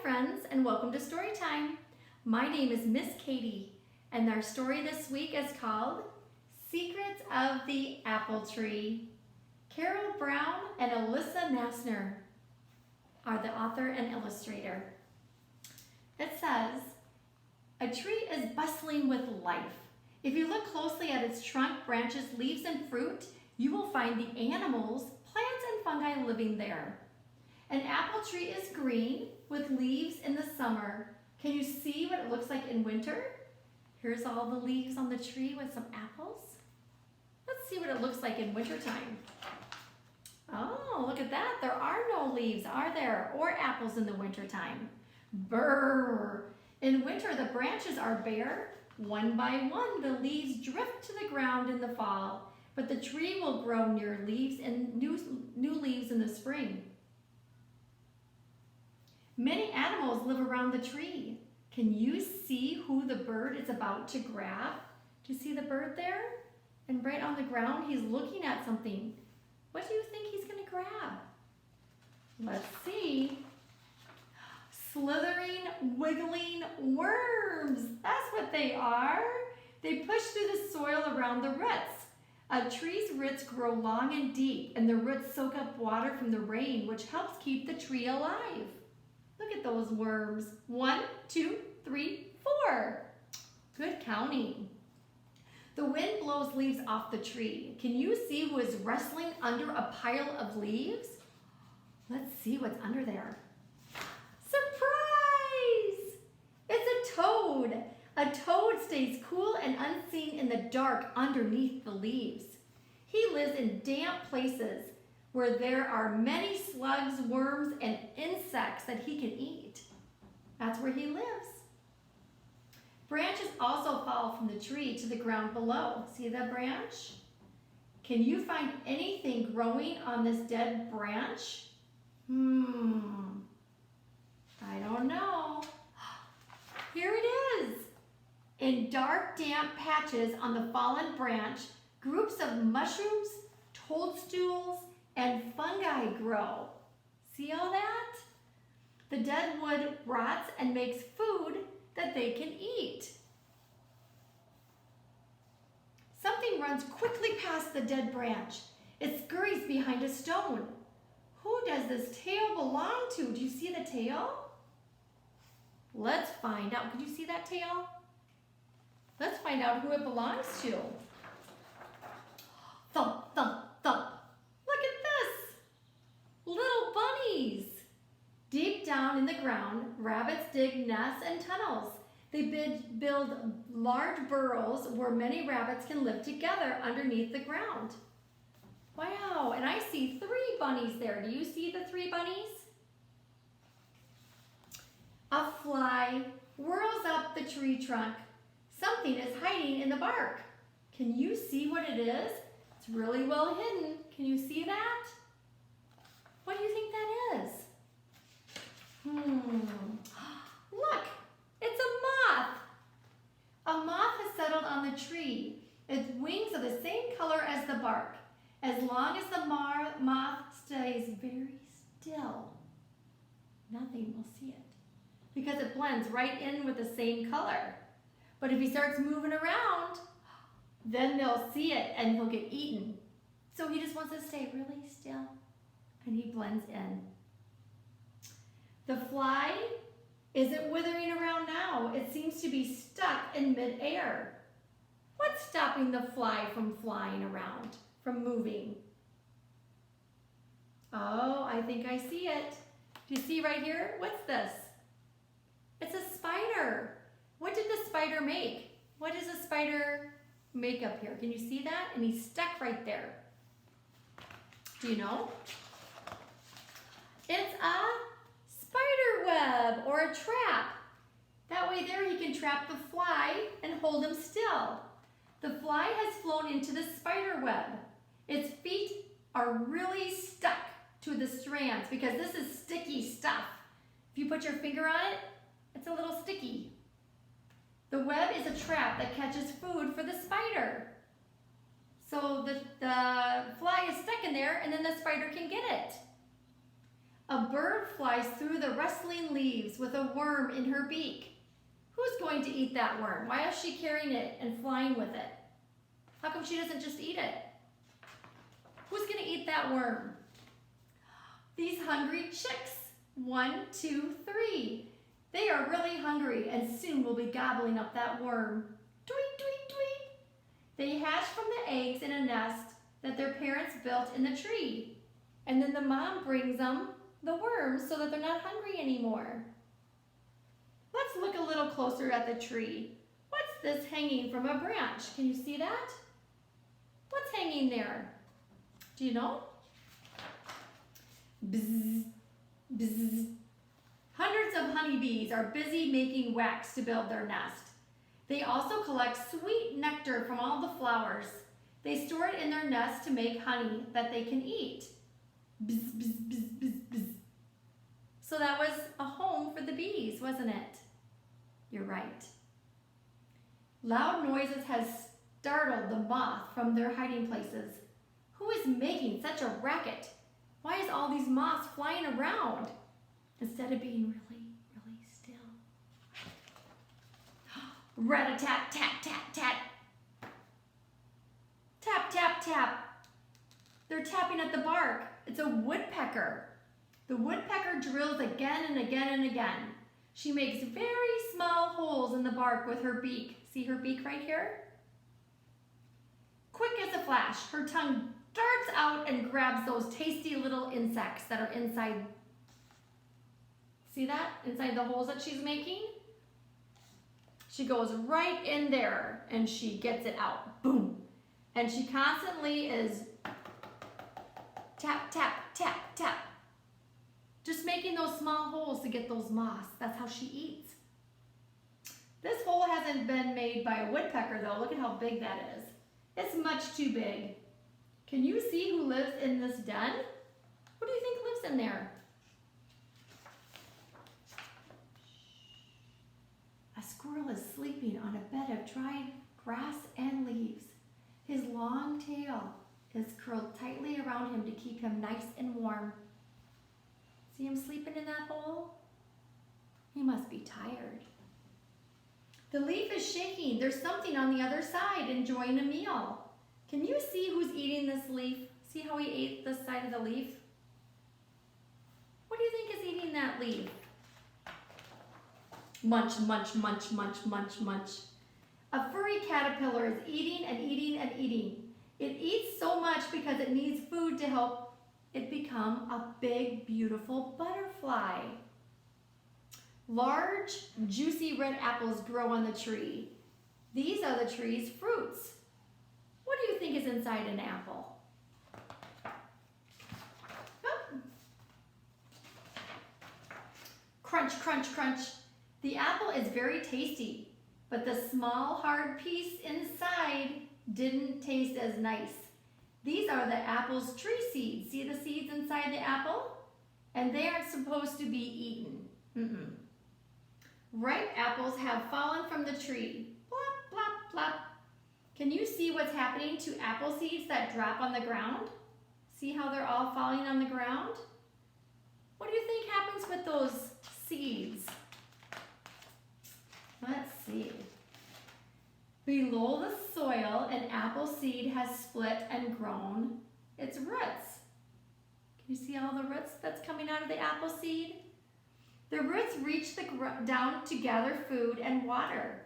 friends, and welcome to Story Time. My name is Miss Katie, and our story this week is called Secrets of the Apple Tree. Carol Brown and Alyssa Nassner are the author and illustrator. It says, a tree is bustling with life. If you look closely at its trunk, branches, leaves, and fruit, you will find the animals, plants, and fungi living there. An apple tree is green with leaves in the summer. Can you see what it looks like in winter? Here's all the leaves on the tree with some apples. Let's see what it looks like in wintertime. Oh, look at that. There are no leaves, are there? Or apples in the wintertime. Brrr. In winter, the branches are bare. One by one, the leaves drift to the ground in the fall, but the tree will grow near leaves and new leaves in the spring. Many animals live around the tree. Can you see who the bird is about to grab? Do you see the bird there? And right on the ground, he's looking at something. What do you think he's going to grab? Let's see. Slithering, wiggling worms. That's what they are. They push through the soil around the roots. A tree's roots grow long and deep, and the roots soak up water from the rain, which helps keep the tree alive. Look at those worms. 1, 2, 3, 4. Good counting. The wind blows leaves off the tree. Can you see who is wrestling under a pile of leaves? Let's see what's under there. Surprise! It's a toad. A toad stays cool and unseen in the dark underneath the leaves. He lives in damp places where there are many slugs, worms, and insects that he can eat. That's where he lives. Branches also fall from the tree to the ground below. See that branch? Can you find anything growing on this dead branch? I don't know. Here it is. In dark, damp patches on the fallen branch, groups of mushrooms, toadstools, and fungi grow. See all that? The dead wood rots and makes food that they can eat. Something runs quickly past the dead branch. It scurries behind a stone. Who does this tail belong to? Do you see the tail? Let's find out. Could you see that tail? Let's find out who it belongs to. Thump, thump, thump. Look at this. Little bunnies. Deep down in the ground, rabbits dig nests and tunnels. They build large burrows where many rabbits can live together underneath the ground. Wow, and I see 3 bunnies there. Do you see the 3 bunnies? A fly whirls up the tree trunk. Something is hiding in the bark. Can you see what it is? It's really well hidden. Can you see that? What do you think that is? Look, it's a moth. A moth has settled on the tree. Its wings are the same color as the bark. As long as the moth stays very still, nothing will see it because it blends right in with the same color. But if he starts moving around, then they'll see it and he'll get eaten. So he just wants to stay really still and he blends in. The fly isn't withering around now. It seems to be stuck in midair. What's stopping the fly from flying around, from moving? Oh, I think I see it. Do you see right here? What's this? It's a spider. What did the spider make? What does a spider make up here? Can you see that? And he's stuck right there. Do you know? It's a spider web or a trap. That way there he can trap the fly and hold him still. The fly has flown into the spider web. Its feet are really stuck to the strands because this is sticky stuff. If you put your finger on it, it's a little sticky. The web is a trap that catches food for the spider. So the fly is stuck in there and then the spider can get it. A bird flies through the rustling leaves with a worm in her beak. Who's going to eat that worm? Why is she carrying it and flying with it? How come she doesn't just eat it? Who's going to eat that worm? These hungry chicks. 1, 2, 3. They are really hungry and soon will be gobbling up that worm. Tweet, tweet, tweet. They hatch from the eggs in a nest that their parents built in the tree. And then the mom brings them the worms so that they're not hungry anymore. Let's look a little closer at the tree. What's this hanging from a branch? Can you see that? What's hanging there? Do you know? Bzz, bzz. Hundreds of honeybees are busy making wax to build their nest. They also collect sweet nectar from all the flowers. They store it in their nest to make honey that they can eat. Bzz, bzz, bzz, bzz, bzz. So that was a home for the bees, wasn't it? You're right. Loud noises have startled the moth from their hiding places. Who is making such a racket? Why is all these moths flying around instead of being really, really still? Rat-a-tat, tat, tat, tat. Tap, tap, tap. They're tapping at the bark. It's a woodpecker. The woodpecker drills again and again and again. She makes very small holes in the bark with her beak. See her beak right here? Quick as a flash, her tongue darts out and grabs those tasty little insects that are inside. See that? Inside the holes that she's making? She goes right in there and she gets it out. Boom. And she constantly is tap, tap, tap, tap. Just making those small holes to get those moths. That's how she eats. This hole hasn't been made by a woodpecker though. Look at how big that is. It's much too big. Can you see who lives in this den? Who do you think lives in there? A squirrel is sleeping on a bed of dried grass and leaves. His long tail is curled tightly around him to keep him nice and warm. See him sleeping in that hole? He must be tired. The leaf is shaking. There's something on the other side enjoying a meal. Can you see who's eating this leaf? See how he ate this side of the leaf? What do you think is eating that leaf? Munch, munch, munch, munch, munch, munch. A furry caterpillar is eating and eating and eating. It eats so much because it needs food to help it become a big, beautiful butterfly. Large, juicy red apples grow on the tree. These are the tree's fruits. What do you think is inside an apple? Oh. Crunch, crunch, crunch. The apple is very tasty, but the small, hard piece inside didn't taste as nice. These are the apple's tree seeds. See the seeds inside the apple? And they aren't supposed to be eaten. Ripe apples have fallen from the tree. Plop, plop, plop. Can you see what's happening to apple seeds that drop on the ground? See how they're all falling on the ground? What do you think happens with those seeds? Let's see. Below the soil, an apple seed has split and grown its roots. Can you see all the roots that's coming out of the apple seed? The roots reach down to gather food and water.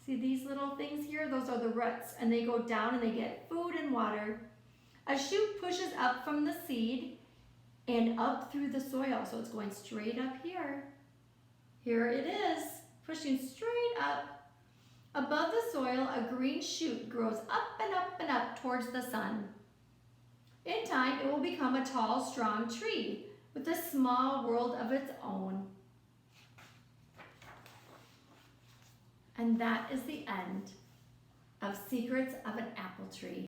See these little things here? Those are the roots, and they go down and they get food and water. A shoot pushes up from the seed and up through the soil, so it's going straight up here. Here it is, pushing straight up. Above the soil, a green shoot grows up and up and up towards the sun. In time, it will become a tall, strong tree with a small world of its own. And that is the end of Secrets of an Apple Tree.